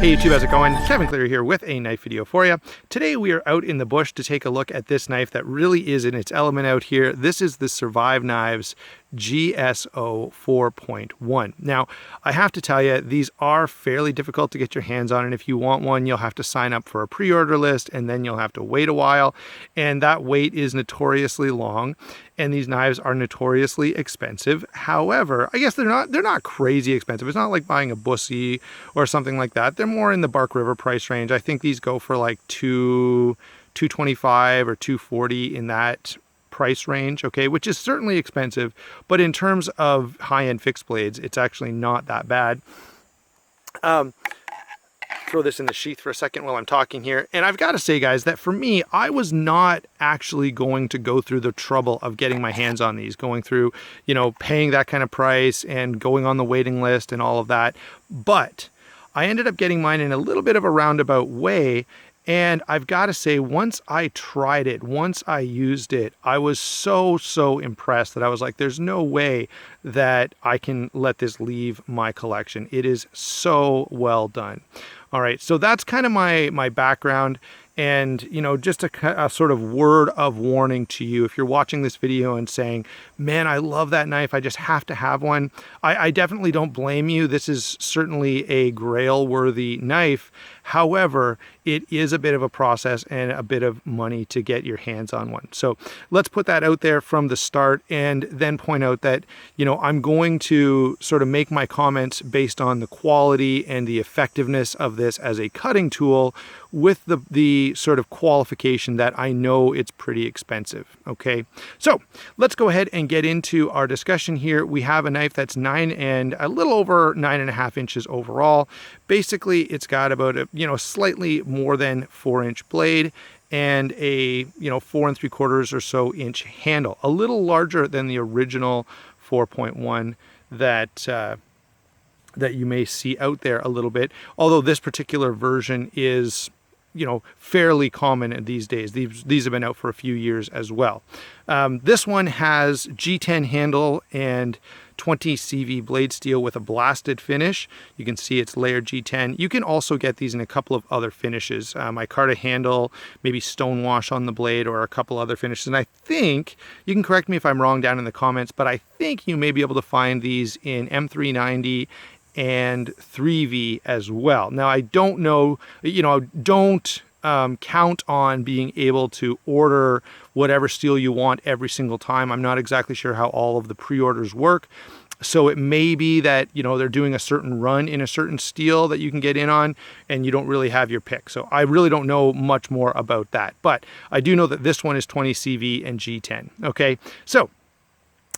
Hey YouTube, how's it going? Kevin Clear here with a knife video for you. Today we are out in the bush to take a look at this knife that really is in its element out here. This is the Survive Knives GSO 4.1. Now, I have to tell you, these are fairly difficult to get your hands on, and if you want one, you'll have to sign up for a pre-order list, and then you'll have to wait a while, and that wait is notoriously long, and these knives are notoriously expensive. However, I guess they're not crazy expensive. It's not like buying a Bussy or something like that. They're more in the Bark River price range. I think these go for like $225 or $240 in that price range, okay, which is certainly expensive, but in terms of high-end fixed blades, it's actually not that bad. Throw this in the sheath for a second while I'm talking here, and I've got to say, guys, that for me, I was not actually going to go through the trouble of getting my hands on these, going through, you know, paying that kind of price and going on the waiting list and all of that, but I ended up getting mine in a little bit of a roundabout way. And I've got to say, once I tried it, once I used it, I was so impressed that I was like, there's no way that I can let this leave my collection. It is so well done. All right, so that's kind of my background. And, you know, just a sort of word of warning to you, if you're watching this video and saying, man, I love that knife, I just have to have one, I definitely don't blame you. This is certainly a grail-worthy knife. However, it is a bit of a process and a bit of money to get your hands on one. So let's put that out there from the start, and then point out that, you know, I'm going to sort of make my comments based on the quality and the effectiveness of this as a cutting tool, with the sort of qualification that I know it's pretty expensive, okay? So let's go ahead and get into our discussion here. We have a knife that's a little over 9.5 inches overall. Basically, it's got about a, you know, slightly more than 4-inch blade and a, you know, 4 3/4 or so inch handle, a little larger than the original 4.1 that you may see out there a little bit, although this particular version is, you know, fairly common these days. These have been out for a few years as well. This one has G10 handle and 20 CV blade steel with a blasted finish. You can see it's layered G10. You can also get these in a couple of other finishes. Micarta handle, maybe stonewash on the blade, or a couple other finishes. And I think, you can correct me if I'm wrong down in the comments, but I think you may be able to find these in M390 and 3V as well. Now, I don't know, you know, don't count on being able to order whatever steel you want every single time. I'm not exactly sure how all of the pre-orders work. So it may be that, you know, they're doing a certain run in a certain steel that you can get in on, and you don't really have your pick. So I really don't know much more about that. But I do know that this one is 20 CV and G10. Okay, so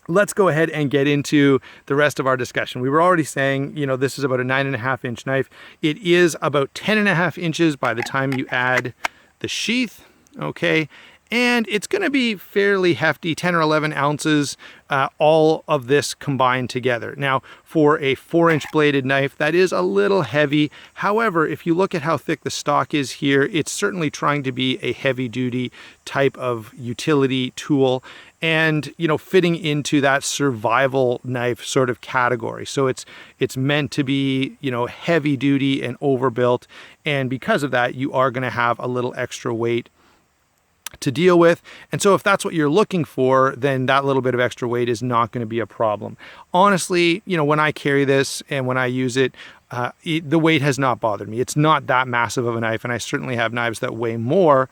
let's go ahead and get into the rest of our discussion. We were already saying, you know, this is about a 9.5 inch knife. It is about 10.5 inches by the time you add the sheath, okay? And it's going to be fairly hefty, 10 or 11 ounces, all of this combined together. Now, for a 4-inch bladed knife, that is a little heavy. However, if you look at how thick the stock is here, it's certainly trying to be a heavy-duty type of utility tool, and, you know, fitting into that survival knife sort of category. So it's meant to be, you know, heavy-duty and overbuilt, and because of that, you are going to have a little extra weight to deal with. And so if that's what you're looking for, then that little bit of extra weight is not going to be a problem. Honestly, you know, when I carry this and when I use it, the weight has not bothered me. It's not that massive of a knife, and I certainly have knives that weigh more.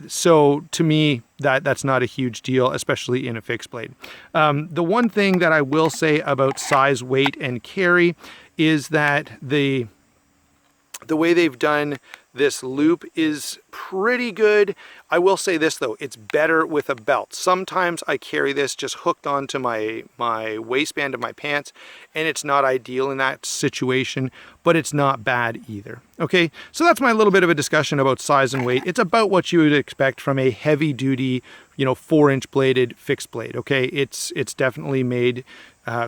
So to me, that's not a huge deal, especially in a fixed blade. The one thing that I will say about size, weight, and carry is that the way they've done this loop is pretty good. I will say this though, it's better with a belt. Sometimes I carry this just hooked onto my waistband of my pants, and it's not ideal in that situation, but it's not bad either. Okay, so that's my little bit of a discussion about size and weight. It's about what you would expect from a heavy duty, you know, 4-inch bladed fixed blade. Okay, it's definitely made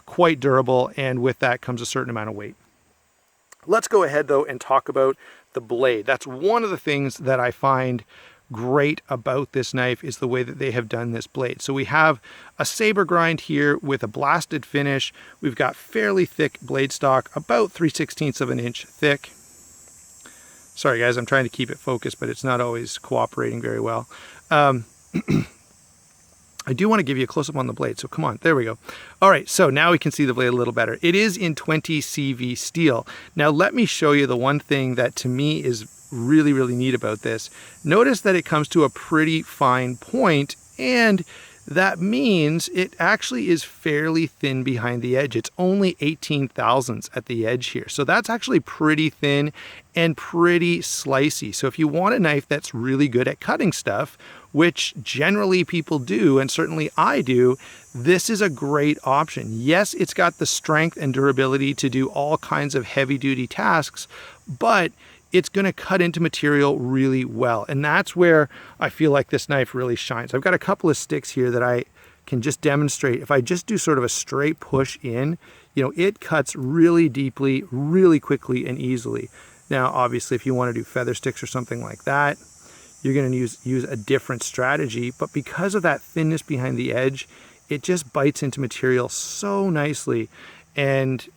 quite durable, and with that comes a certain amount of weight. Let's go ahead though and talk about the blade. That's one of the things that I find great about this knife, is the way that they have done this blade. So we have a saber grind here with a blasted finish. We've got fairly thick blade stock, about 3/16 of an inch thick. Sorry guys, I'm trying to keep it focused, but it's not always cooperating very well. I do want to give you a close-up on the blade, so come on, there we go. All right, so now we can see the blade a little better. It is in 20 CV steel. Now let me show you the one thing that to me is really, really neat about this. Notice that it comes to a pretty fine point, and that means it actually is fairly thin behind the edge. It's only 18 thousandths at the edge here. So that's actually pretty thin and pretty slicey. So if you want a knife that's really good at cutting stuff, which generally people do, and certainly I do, this is a great option. Yes, it's got the strength and durability to do all kinds of heavy duty tasks, but it's going to cut into material really well. And that's where I feel like this knife really shines. I've got a couple of sticks here that I can just demonstrate. If I just do sort of a straight push in, you know, it cuts really deeply, really quickly and easily. Now, obviously, if you want to do feather sticks or something like that, you're going to use a different strategy. But because of that thinness behind the edge, it just bites into material so nicely. And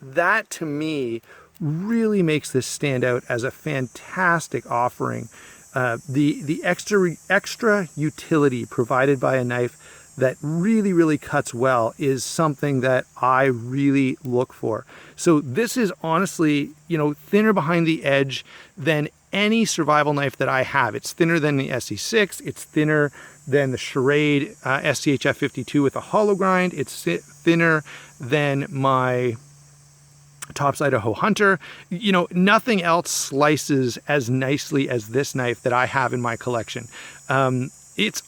that, to me, really makes this stand out as a fantastic offering. The extra utility provided by a knife that really, really cuts well is something that I really look for. So this is honestly, you know, thinner behind the edge than any survival knife that I have. It's thinner than the SE6. It's thinner than the Schrade SCHF 52 with a hollow grind. It's thinner than my Tops Idaho Hunter. You know, nothing else slices as nicely as this knife that I have in my collection. It's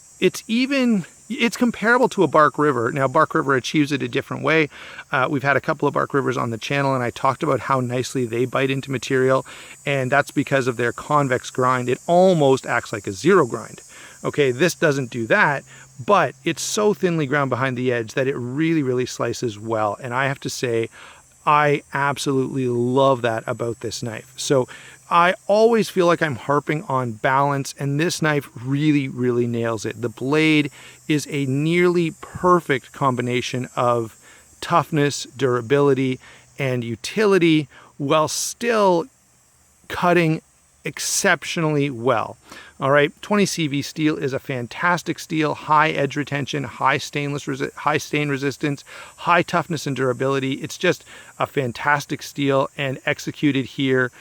comparable to a Bark River. Now, Bark River achieves it a different way. We've had a couple of Bark Rivers on the channel, and I talked about how nicely they bite into material, and that's because of their convex grind. It almost acts like a zero grind. Okay, this doesn't do that, but it's so thinly ground behind the edge that it really, really slices well. And I have to say, I absolutely love that about this knife. So I always feel like I'm harping on balance, and this knife really, really nails it. The blade is a nearly perfect combination of toughness, durability, and utility while still cutting exceptionally well. All right, 20 CV steel is a fantastic steel, high edge retention, high stain resistance, high toughness and durability. It's just a fantastic steel, and executed here,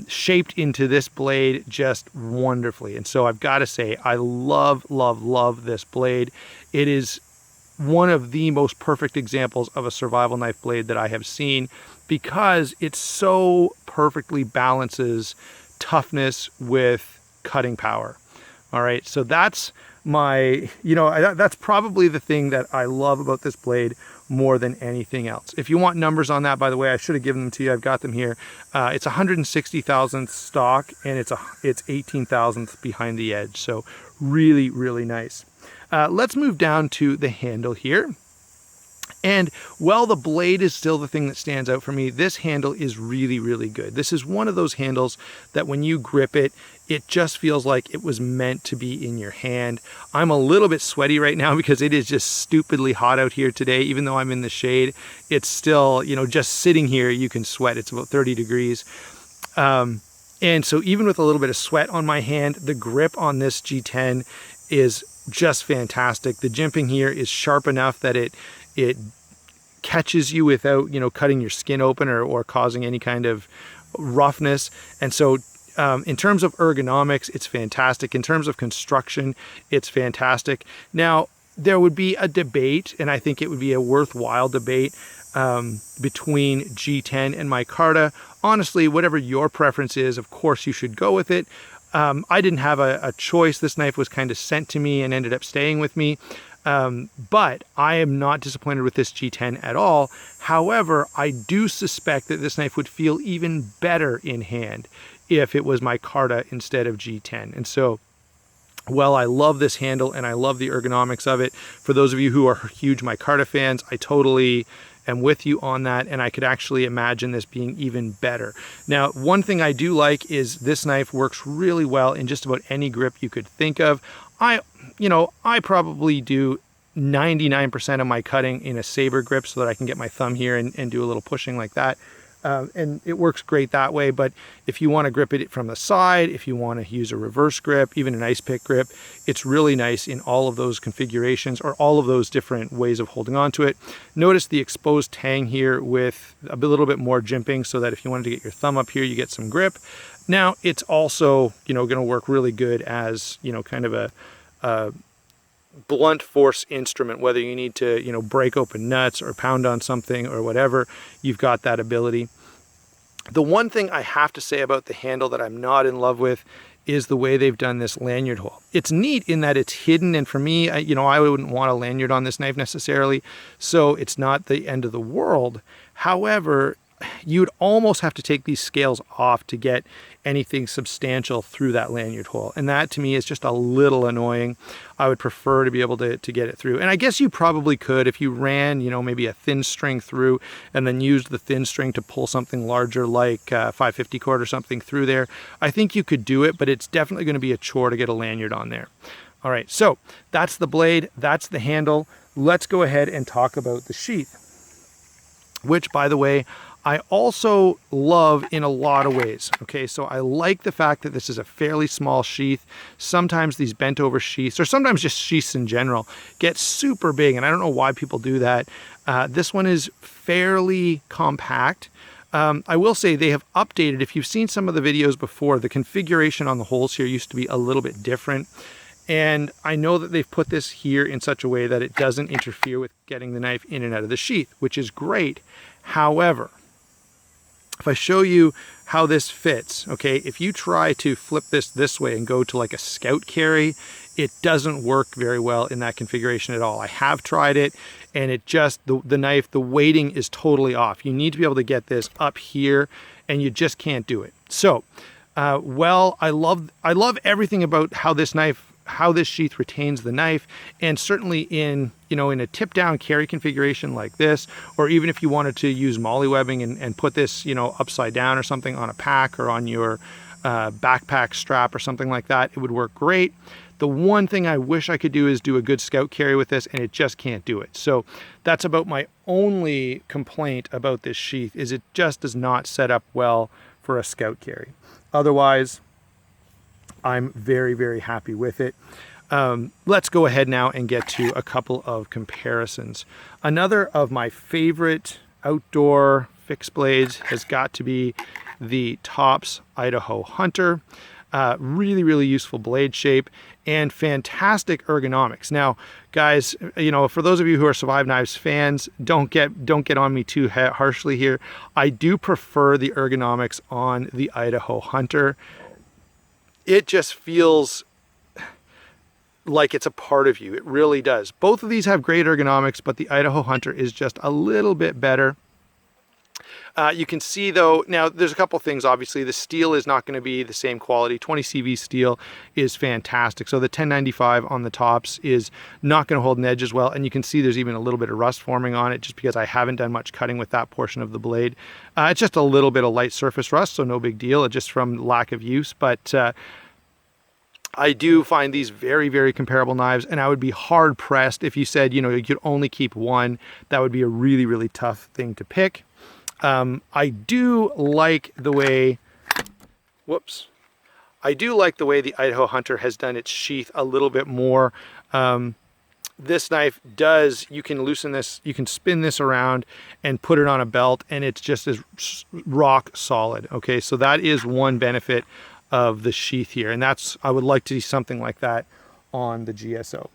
shaped into this blade just wonderfully. And so I've got to say, I love, love, love this blade. It is one of the most perfect examples of a survival knife blade that I have seen, because it so perfectly balances toughness with cutting power. All right, so that's my, that's probably the thing that I love about this blade more than anything else. If you want numbers on that, by the way, I should have given them to you. I've got them here. It's 160 thousandths stock, and it's 18 thousandths behind the edge. So really, really nice. Let's move down to the handle here. And while the blade is still the thing that stands out for me, this handle is really, really good. This is one of those handles that when you grip it, it just feels like it was meant to be in your hand. I'm a little bit sweaty right now because it is just stupidly hot out here today. Even though I'm in the shade, it's still, just sitting here, you can sweat. It's about 30 degrees. And so even with a little bit of sweat on my hand, the grip on this G10 is just fantastic. The jimping here is sharp enough that it catches you without, cutting your skin open or causing any kind of roughness. And so in terms of ergonomics, it's fantastic. In terms of construction, it's fantastic. Now, there would be a debate, and I think it would be a worthwhile debate between G10 and micarta. Honestly, whatever your preference is, of course you should go with it. I didn't have a choice. This knife was kind of sent to me and ended up staying with me. But I am not disappointed with this G10 at all. However, I do suspect that this knife would feel even better in hand if it was micarta instead of G10. And so, well, I love this handle and I love the ergonomics of it. For those of you who are huge micarta fans, I totally am with you on that, and I could actually imagine this being even better. Now, one thing I do like is this knife works really well in just about any grip you could think of. I probably do 99% of my cutting in a saber grip so that I can get my thumb here and do a little pushing like that. and it works great that way. But if you want to grip it from the side, if you want to use a reverse grip, even an ice pick grip, it's really nice in all of those configurations or all of those different ways of holding on to it. Notice the exposed tang here with a little bit more jimping so that if you wanted to get your thumb up here, you get some grip. Now it's also, going to work really good as, kind of a blunt force instrument, whether you need to, break open nuts or pound on something or whatever, you've got that ability. The one thing I have to say about the handle that I'm not in love with is the way they've done this lanyard hole. It's neat in that it's hidden, and for me, I wouldn't want a lanyard on this knife necessarily, so it's not the end of the world. However, you'd almost have to take these scales off to get anything substantial through that lanyard hole. And that to me is just a little annoying. I would prefer to be able to get it through. And I guess you probably could if you ran, maybe a thin string through and then used the thin string to pull something larger like 550 cord or something through there. I think you could do it, but it's definitely going to be a chore to get a lanyard on there. All right, so that's the blade, that's the handle. Let's go ahead and talk about the sheath, which, by the way, I also love in a lot of ways. Okay, so I like the fact that this is a fairly small sheath. Sometimes these bent over sheaths, or sometimes just sheaths in general, get super big, and I don't know why people do that. This one is fairly compact. I will say they have updated. If you've seen some of the videos before, the configuration on the holes here used to be a little bit different. And I know that they've put this here in such a way that it doesn't interfere with getting the knife in and out of the sheath, which is great. However, if I show you how this fits, okay, if you try to flip this way and go to like a scout carry, it doesn't work very well in that configuration at all. I have tried it, and it just, the knife, the weighting is totally off. You need to be able to get this up here, and you just can't do it. So, well, I love everything about how this sheath retains the knife, and certainly in a tip down carry configuration like this, or even if you wanted to use molly webbing and put this upside down or something on a pack or on your backpack strap or something like that, it would work great. The one thing I wish I could do is do a good scout carry with this, and it just can't do it. So that's about my only complaint about this sheath, is it just does not set up well for a scout carry. Otherwise, I'm very, very happy with it. Let's go ahead now and get to a couple of comparisons. Another of my favorite outdoor fixed blades has got to be the Tops Idaho Hunter. Really, really useful blade shape and fantastic ergonomics. Now, guys, for those of you who are Survive Knives fans, don't get on me too harshly here. I do prefer the ergonomics on the Idaho Hunter. It just feels like it's a part of you. It really does. Both of these have great ergonomics, but the Idaho Hunter is just a little bit better. You can see though, now there's a couple things. Obviously the steel is not going to be the same quality. 20 CV steel is fantastic. So the 1095 on the Tops is not going to hold an edge as well. And you can see there's even a little bit of rust forming on it just because I haven't done much cutting with that portion of the blade. It's just a little bit of light surface rust, so no big deal, just from lack of use. But I do find these very, very comparable knives, and I would be hard pressed if you said, you could only keep one. That would be a really, really tough thing to pick. I do like the way, the Idaho Hunter has done its sheath a little bit more. This knife does, you can loosen this, you can spin this around and put it on a belt, and it's just as rock solid. Okay, so that is one benefit of the sheath here, and I would like to see something like that on the GSO.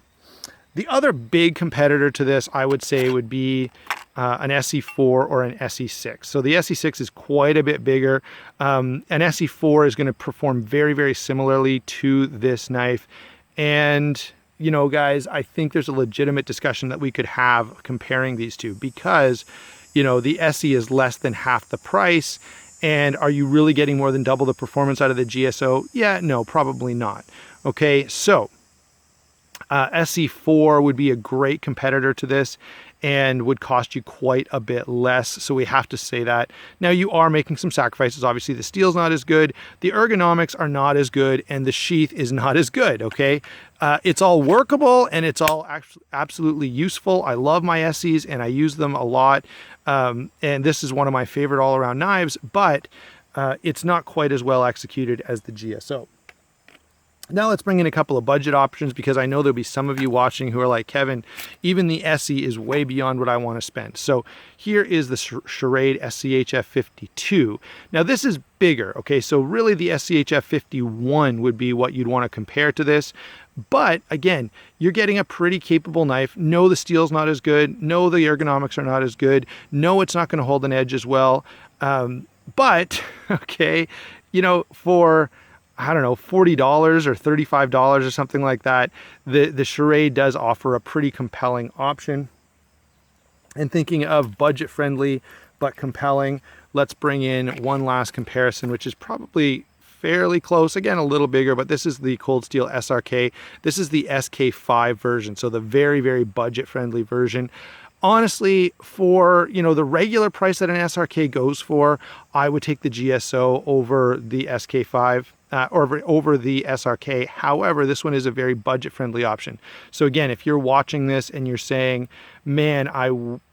The other big competitor to this, I would say, would be an SE4 or an SE6. So the SE6 is quite a bit bigger. An SE4 is going to perform very, very similarly to this knife. And, guys, I think there's a legitimate discussion that we could have comparing these two, because, the SE is less than half the price. And are you really getting more than double the performance out of the GSO? Yeah, no, probably not. Okay, so SE4 would be a great competitor to this and would cost you quite a bit less. So we have to say that. Now you are making some sacrifices. Obviously the steel's not as good, the ergonomics are not as good, and the sheath is not as good, okay? It's all workable and it's all absolutely useful. I love my SEs and I use them a lot. And this is one of my favorite all-around knives, but it's not quite as well executed as the GSO. Now let's bring in a couple of budget options, because I know there'll be some of you watching who are like, Kevin, even the SE is way beyond what I want to spend. So here is the Schrade SCHF 52. Now this is bigger, okay? So really the SCHF 51 would be what you'd want to compare to this. But again, you're getting a pretty capable knife. No, the steel's not as good. No, the ergonomics are not as good. No, it's not going to hold an edge as well. But, okay, you know, for, I don't know, $40 or $35 or something like that, the Schrade does offer a pretty compelling option. And thinking of budget friendly but compelling, let's bring in one last comparison, which is probably fairly close. Again, a little bigger, but this is the Cold Steel SRK. This is the SK5 version, so the very, very budget friendly version. Honestly, for, you know, the regular price that an SRK goes for, I would take the GSO over the SK5 or over the SRK. However, this one is a very budget-friendly option. So again, if you're watching this and you're saying, man,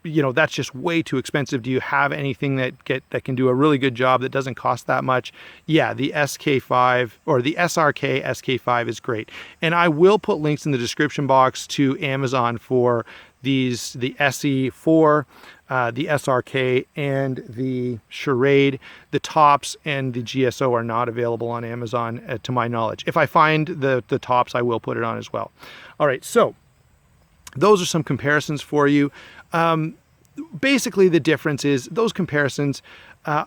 you know, that's just way too expensive. Do you have anything that can do a really good job that doesn't cost that much? Yeah, the SK5 or the SRK SK5 is great. And I will put links in the description box to Amazon for these, the SE4, the SRK, and the Schrade. The tops and the GSO are not available on Amazon to my knowledge. If I find the tops, I will put it on as well. All right, so those are some comparisons for you. Basically, the difference is those comparisons,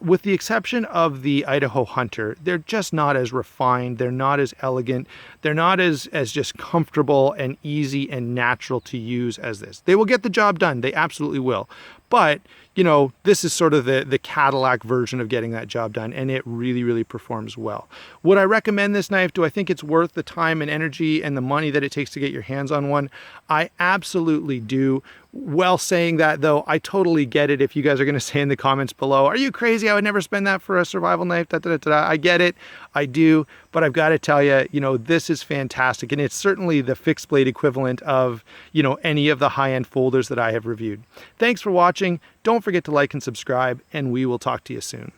with the exception of the Idaho Hunter, they're just not as refined. They're not as elegant. They're not as just comfortable and easy and natural to use as this. They will get the job done. They absolutely will. But, you know, this is sort of the Cadillac version of getting that job done, and it really, really performs well. Would I recommend this knife? Do I think it's worth the time and energy and the money that it takes to get your hands on one? I absolutely do. Well, saying that, though, I totally get it if you guys are going to say in the comments below, are you crazy? I would never spend that for a survival knife. Da, da, da, da. I get it. I do. But I've got to tell you, you know, this is fantastic. And it's certainly the fixed blade equivalent of, you know, any of the high-end folders that I have reviewed. Thanks for watching. Don't forget to like and subscribe, and we will talk to you soon.